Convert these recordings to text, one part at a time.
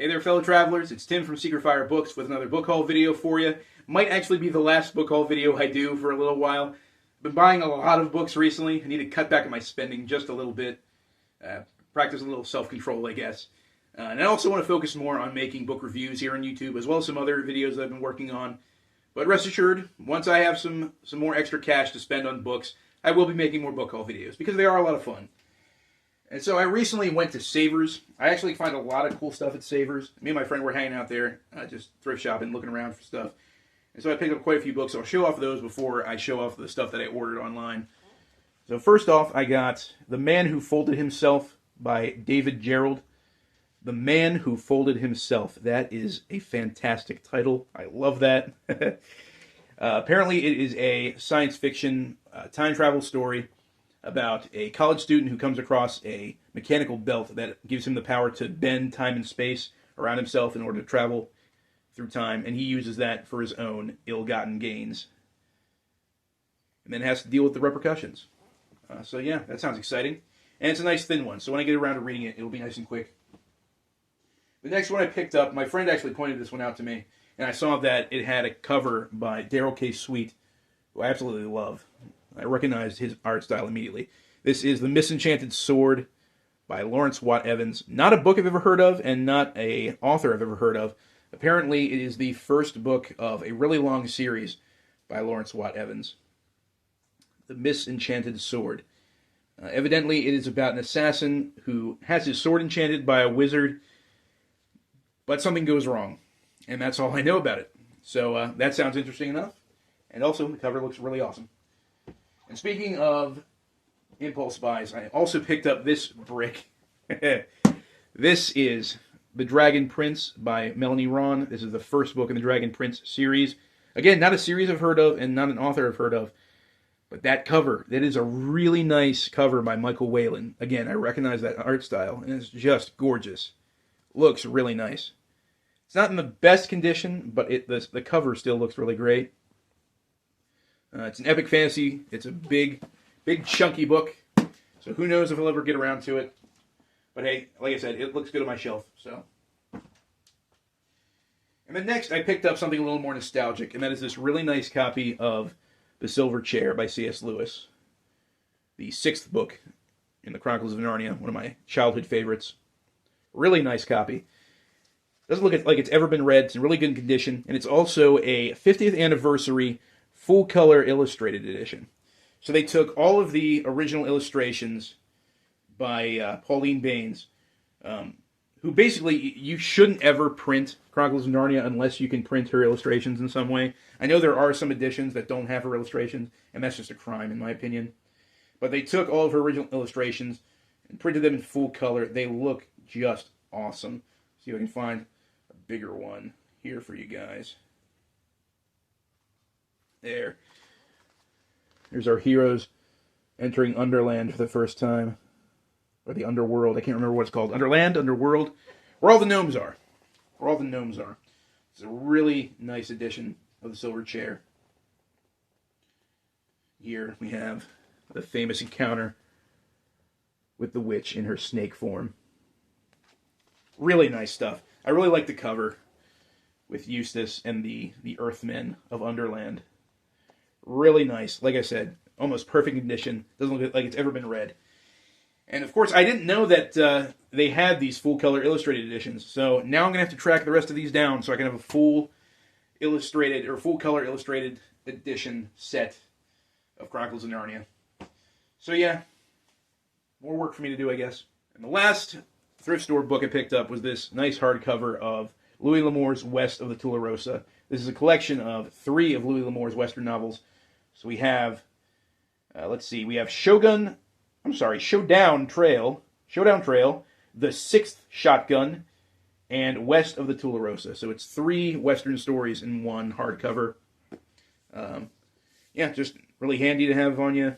there, fellow travelers. It's Tim from Secret Fire Books with another book haul video for you. Might actually be the last book haul video I do for a little while. I've been buying a lot of books recently. I need to cut back on my spending just a little bit. Practice a little self-control, I guess. And I also want to focus more on making book reviews here on YouTube, as well as some other videos that I've been working on. But rest assured, once I have some more extra cash to spend on books, I will be making more book haul videos, because they are a lot of fun. And so I recently went to Savers. I actually find a lot of cool stuff at Savers. Me and my friend were hanging out there, just thrift shopping, looking around for stuff. And so I picked up quite a few books. I'll show off those before I show off the stuff that I ordered online. So first off, I got The Man Who Folded Himself by David Gerald. The Man Who Folded Himself. That is a fantastic title. I love that. Apparently it is a science fiction time travel story about a college student who comes across a mechanical belt that gives him the power to bend time and space around himself in order to travel through time, and he uses that for his own ill-gotten gains. And then has to deal with the repercussions. So yeah, that sounds exciting. And it's a nice thin one, so when I get around to reading it, it'll be nice and quick. The next one I picked up, my friend actually pointed this one out to me, and I saw that it had a cover by Darrell K. Sweet, who I absolutely love. I recognized his art style immediately. This is The Enchanted Sword by Lawrence Watt Evans. Not a book I've ever heard of, and not an author I've ever heard of. Apparently, it is the first book of a really long series by Lawrence Watt Evans. The Enchanted Sword. Evidently, it is about an assassin who has his sword enchanted by a wizard, but something goes wrong. And that's all I know about it. So that sounds interesting enough. And also, the cover looks really awesome. And speaking of impulse buys, I also picked up this brick. This is The Dragon Prince by Melanie Ron. This is the first book in the Dragon Prince series. Again, not a series I've heard of and not an author I've heard of. But that cover, that is a really nice cover by Michael Whalen. Again, I recognize that art style, and it's just gorgeous. Looks really nice. It's not in the best condition, but the cover still looks really great. It's an epic fantasy. It's a big, chunky book. So who knows if I'll ever get around to it. But hey, like I said, it looks good on my shelf. So. And then next, I picked up something a little more nostalgic, and that is this really nice copy of The Silver Chair by C.S. Lewis. The 6th book in the Chronicles of Narnia, one of my childhood favorites. Really nice copy. Doesn't look like it's ever been read. It's in really good condition, and it's also a 50th anniversary full-color illustrated edition. So they took all of the original illustrations by Pauline Baynes, who basically, you shouldn't ever print Chronicles of Narnia unless you can print her illustrations in some way. I know there are some editions that don't have her illustrations, and that's just a crime in my opinion. But they took all of her original illustrations and printed them in full color. They look just awesome. See if I can find a bigger one here for you guys. There. Here's our heroes entering Underland for the first time. Or the Underworld. I can't remember what it's called. Underland, Underworld. Where all the gnomes are. Where all the gnomes are. It's a really nice edition of The Silver Chair. Here we have the famous encounter with the witch in her snake form. Really nice stuff. I really like the cover with Eustace and the Earthmen of Underland. Really nice. Like I said, almost perfect condition. Doesn't look like it's ever been read. And of course, I didn't know that they had these full-color illustrated editions. So now I'm going to have to track the rest of these down so I can have a full illustrated or full-color illustrated edition set of Chronicles of Narnia. So yeah, more work for me to do, I guess. And the last thrift store book I picked up was this nice hardcover of Louis L'Amour's West of the Tul Roa. This is a collection of 3 of Louis L'Amour's Western novels. So we have, let's see, we have Showdown Trail, The 6th Shotgun, and West of the Tul Roa. So it's 3 Western stories in one hardcover. Yeah, just really handy to have on you. You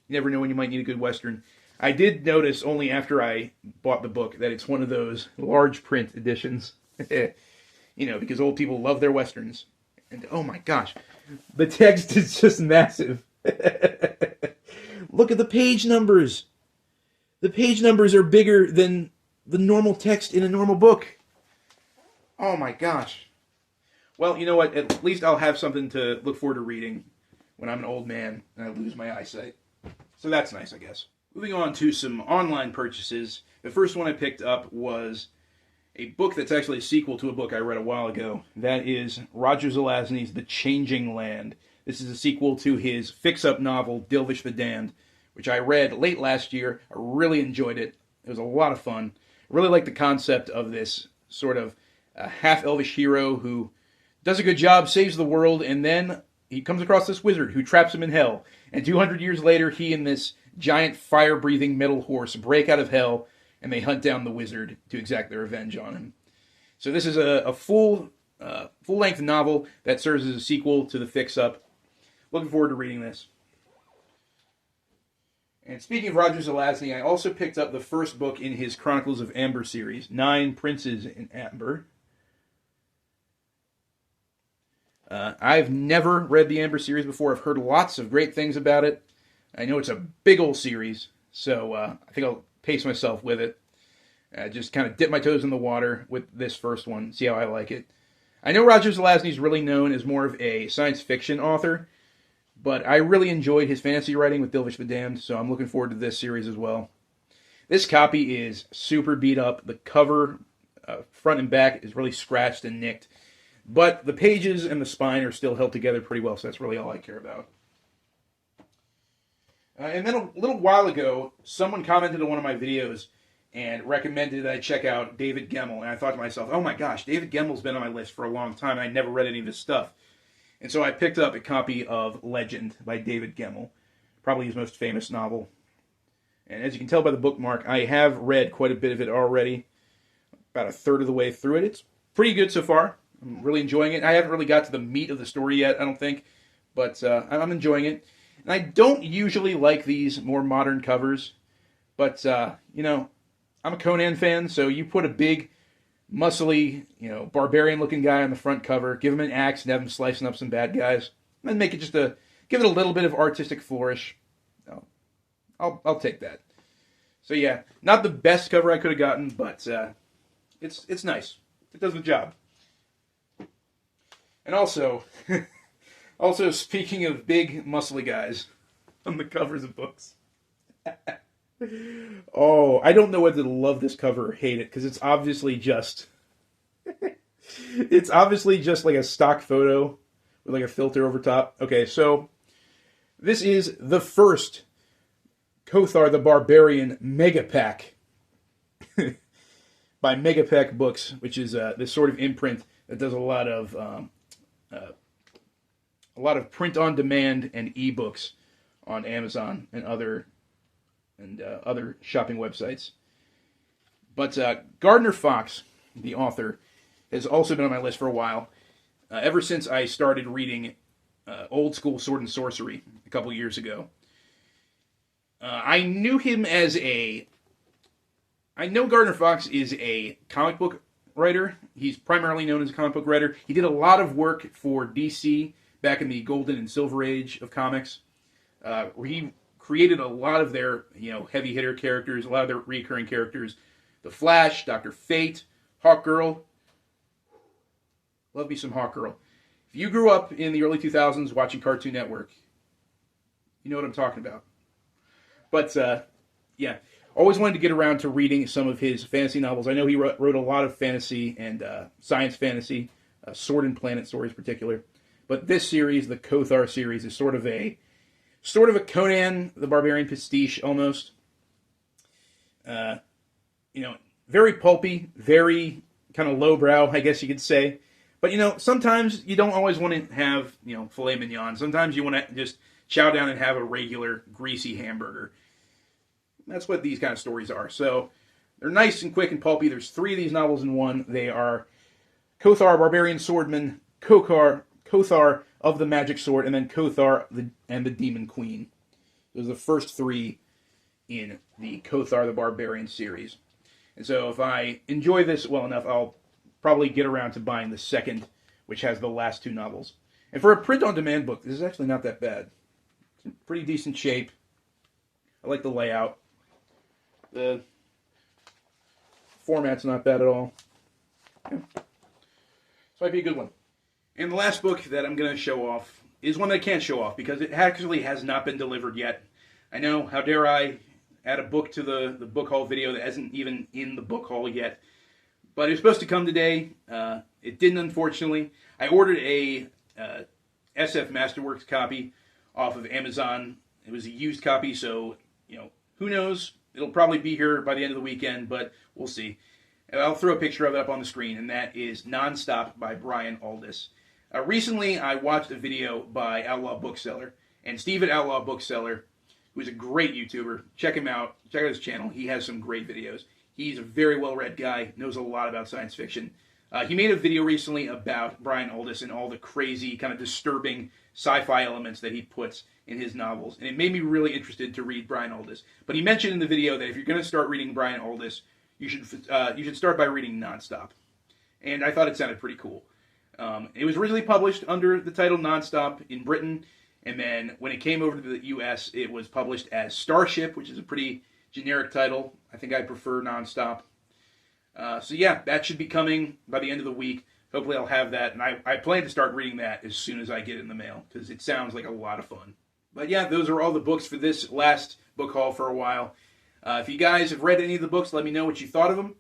never know when you might need a good Western. I did notice only after I bought the book that it's one of those large print editions. You know, because old people love their Westerns. And oh my gosh, the text is just massive. Look at the page numbers. The page numbers are bigger than the normal text in a normal book. Oh my gosh. Well, you know what? At least I'll have something to look forward to reading when I'm an old man and I lose my eyesight. So that's nice, I guess. Moving on to some online purchases. The first one I picked up was a book that's actually a sequel to a book I read a while ago. That is Roger Zelazny's The Changing Land. This is a sequel to his fix-up novel, Dilvish the Damned, which I read late last year. I really enjoyed it. It was a lot of fun. I really like the concept of this sort of half-elvish hero who does a good job, saves the world, and then he comes across this wizard who traps him in hell. And 200 years later, he and this giant fire-breathing metal horse break out of hell, and they hunt down the wizard to exact their revenge on him. So this is a full-length novel that serves as a sequel to the fix-up. Looking forward to reading this. And speaking of Roger Zelazny, I also picked up the first book in his Chronicles of Amber series, 9 Princes in Amber. I've never read the Amber series before. I've heard lots of great things about it. I know it's a big old series, so I think I'll pace myself with it. Just kind of dip my toes in the water with this first one, see how I like it. I know Roger Zelazny is really known as more of a science fiction author, but I really enjoyed his fantasy writing with Dilvish the Damned, so I'm looking forward to this series as well. This copy is super beat up. The cover, front and back, is really scratched and nicked. But the pages and the spine are still held together pretty well, so that's really all I care about. And then a little while ago, someone commented on one of my videos and recommended that I check out David Gemmell. And I thought to myself, oh my gosh, David Gemmell's been on my list for a long time, and I never read any of his stuff. And so I picked up a copy of Legend by David Gemmell, probably his most famous novel. And as you can tell by the bookmark, I have read quite a bit of it already, about a third of the way through it. It's pretty good so far. I'm really enjoying it. I haven't really got to the meat of the story yet, I don't think, but I'm enjoying it. And I don't usually like these more modern covers, but, you know, I'm a Conan fan, so you put a big, muscly, barbarian-looking guy on the front cover, give him an axe and have him slicing up some bad guys, and make it just give it a little bit of artistic flourish. I'll take that. So yeah, not the best cover I could have gotten, but it's nice. It does the job. And also, speaking of big, muscly guys on the covers of books. Oh, I don't know whether to love this cover or hate it, because it's obviously just like a stock photo with like a filter over top. Okay, so this is the first Kothar the Barbarian Mega Pack by Mega Pack Books, which is this sort of imprint that does a lot of print on demand and ebooks on Amazon and other shopping websites. But Gardner Fox, the author, has also been on my list for a while. Ever since I started reading old school Sword and Sorcery a couple years ago. I know Gardner Fox is a comic book writer. He's primarily known as a comic book writer. He did a lot of work for DC back in the golden and silver age of comics. Where he created a lot of their, heavy hitter characters, a lot of their recurring characters. The Flash, Dr. Fate, Hawkgirl. Love me some Hawkgirl. If you grew up in the early 2000s watching Cartoon Network, you know what I'm talking about. But, yeah, always wanted to get around to reading some of his fantasy novels. I know he wrote a lot of fantasy and science fantasy, Sword and Planet stories in particular. But this series, the Kothar series, is sort of a Conan the Barbarian pastiche almost. Very pulpy, very kind of lowbrow, I guess you could say. But, sometimes you don't always want to have, filet mignon. Sometimes you want to just chow down and have a regular greasy hamburger. That's what these kind of stories are. So they're nice and quick and pulpy. There's 3 of these novels in one. They are Kothar, Barbarian Swordman, Kothar of the Magic Sword, and then Kothar and the Demon Queen. Those are the first 3 in the Kothar the Barbarian series. And so if I enjoy this well enough, I'll probably get around to buying the second, which has the last 2 novels. And for a print-on-demand book, this is actually not that bad. It's in pretty decent shape. I like the layout. The format's not bad at all. Yeah. might be a good one. And the last book that I'm going to show off is one that I can't show off because it actually has not been delivered yet. I know, how dare I add a book to the book haul video that isn't even in the book haul yet. But it was supposed to come today. It didn't, unfortunately. I ordered a SF Masterworks copy off of Amazon. It was a used copy, so, who knows? It'll probably be here by the end of the weekend, but we'll see. I'll throw a picture of it up on the screen, and that is NonStop by Brian Aldiss. Recently, I watched a video by Outlaw Bookseller, and Steve at Outlaw Bookseller, who's a great YouTuber. Check him out. Check out his channel. He has some great videos. He's a very well-read guy, knows a lot about science fiction. He made a video recently about Brian Aldiss and all the crazy, kind of disturbing sci-fi elements that he puts in his novels, and it made me really interested to read Brian Aldiss. But he mentioned in the video that if you're going to start reading Brian Aldiss, you should start by reading NonStop. And I thought it sounded pretty cool. It was originally published under the title NonStop in Britain, and then when it came over to the U.S., it was published as Starship, which is a pretty generic title. I think I prefer NonStop. So yeah, that should be coming by the end of the week. Hopefully I'll have that, and I plan to start reading that as soon as I get it in the mail, because it sounds like a lot of fun. But yeah, those are all the books for this last book haul for a while. If you guys have read any of the books, let me know what you thought of them.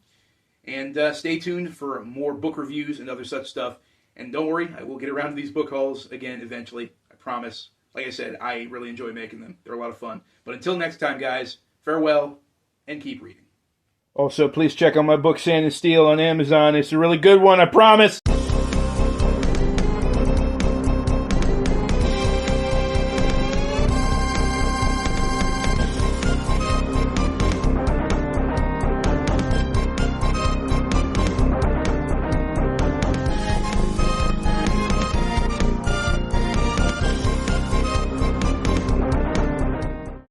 And stay tuned for more book reviews and other such stuff. And don't worry, I will get around to these book hauls again eventually. I promise. Like I said, I really enjoy making them. They're a lot of fun. But until next time, guys, farewell and keep reading. Also, please check out my book, Sand and Steel, on Amazon. It's a really good one, I promise.